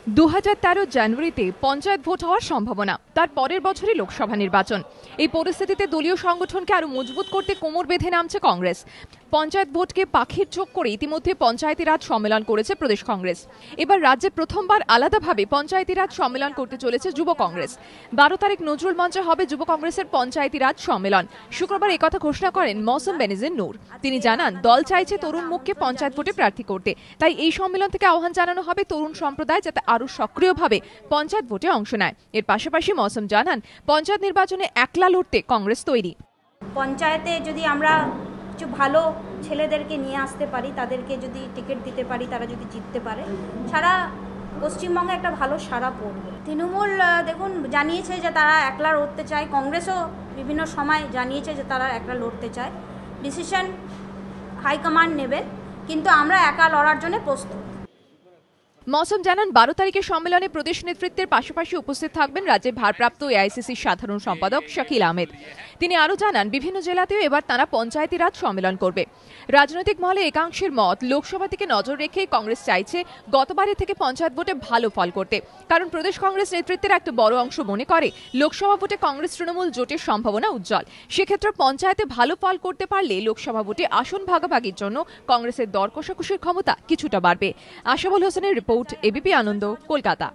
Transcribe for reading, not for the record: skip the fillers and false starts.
2013 জানুয়ারিতে পঞ্চায়েত ভোট হওয়ার সম্ভাবনা, তার পরের বছরই লোকসভা নির্বাচন। এই পরিস্থিতিতে দলীয় সংগঠনকে আরো মজবুত করতে কোমর বেঁধে নামছে কংগ্রেস। পঞ্চায়েত ভোটকে পাখির চোখ করে ইতিমধ্যে পঞ্চায়েতি রাজ সম্মেলন করেছে প্রদেশ কংগ্রেস। এবার রাজ্যে প্রথমবার আলাদাভাবে পঞ্চায়েতি রাজ সম্মেলন করতে চলেছে যুব কংগ্রেস। 12 তারিখ নজরুল মঞ্চে হবে যুব কংগ্রেসের পঞ্চায়েতি রাজ সম্মেলন। শুক্রবার একথা ঘোষণা করেন মৌসম বেনজির নূর। তিনি জানান, দল চাইছে তরুণ মুখকে পঞ্চায়েত ভোটে প্রার্থী করতে, তাই এই সম্মেলন থেকে আহ্বান জানানো হবে তরুণ সম্প্রদায় যাতে আরো সক্রিয়ভাবে পঞ্চায়েত ভোটে অংশ নেয়। এর পাশাপাশি মৌসম জানান, পঞ্চায়েত নির্বাচনে একলা লড়তে কংগ্রেস তৈরি। পঞ্চায়েতে যদি আমরা কিছু ভালো ছেলেদেরকে নিয়ে আসতে পারি, তাদেরকে যদি টিকিট দিতে পারি, তারা যদি জিততে পারে, সারা পশ্চিমবঙ্গে একটা ভালো সাড়া পড়বে। তৃণমূল দেখুন জানিয়েছে যে তারা একলা লড়তে চায়, কংগ্রেসও বিভিন্ন সময় জানিয়েছে যে তারা একলা লড়তে চায়। ডিসিশন হাইকমান্ড নেবে, কিন্তু আমরা একা লড়ার জন্য প্রস্তুত। মৌসম জানান, 12 তারিখের সম্মেলনে প্রদেশ নেতৃত্বের পাশাপাশি উপস্থিত থাকবেন রাজ্যের ভারপ্রাপ্ত এআইসিসির সাধারণ সম্পাদক শাকিল আহমেদ। তিনি আরও জানান, বিভিন্ন জেলাতেও এবার তারা পঞ্চায়েতি রাজ সম্মেলন করবে। রাজনৈতিক মহলে একাংশের মত, লোকসভা থেকে নজর রেখে কংগ্রেস চাইছে গতবারের থেকে পঞ্চায়েত ভোটে ভালো ফল করতে, কারণ প্রদেশ কংগ্রেস নেতৃত্বের একটা বড় অংশ মনে করে লোকসভা ভোটে কংগ্রেস তৃণমূল জোটের সম্ভাবনা উজ্জ্বল। সেক্ষেত্রে পঞ্চায়েতে ভালো ফল করতে পারলে লোকসভা ভোটে আসন ভাগাভাগির জন্য কংগ্রেসের দর কষাকষির ক্ষমতা কিছুটা বাড়বে। আশাবুল হোসেনের রিপোর্ট, এবিপি আনন্দ, কলকাতা।